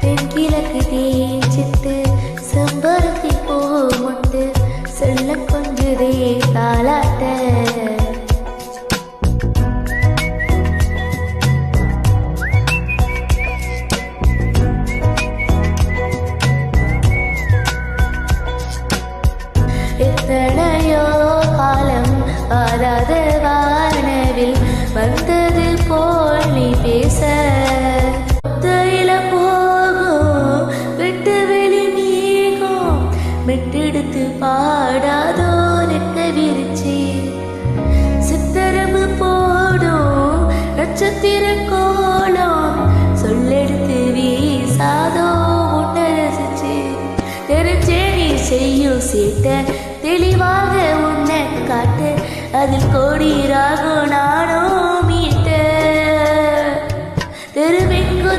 தென்கிழக்கு தேய்ச்சிட்டு செம்பருத்தி பூ முட்டு செல்ல கொஞ்சதே தாலாட்ட எத்தனையோ காலம் ஆராத வானவில் வந்தது போல் நீ பேச ஒத்தையில போகும் வெட்டு வெளி நீங்கும் மெட்டெடுத்து பாடாதோ நெட்ட விரிச்சி சித்தரம்பு போடும் நட்சத்திர கோலம் சொல்லெடுத்து வீசாதோ உன்னை ரசிச்சு தெரிஞ்சே நீ செய்யும் சீட்ட தெளிவாக உன்னை காட்டு அதில் கோடி ராகும் நான்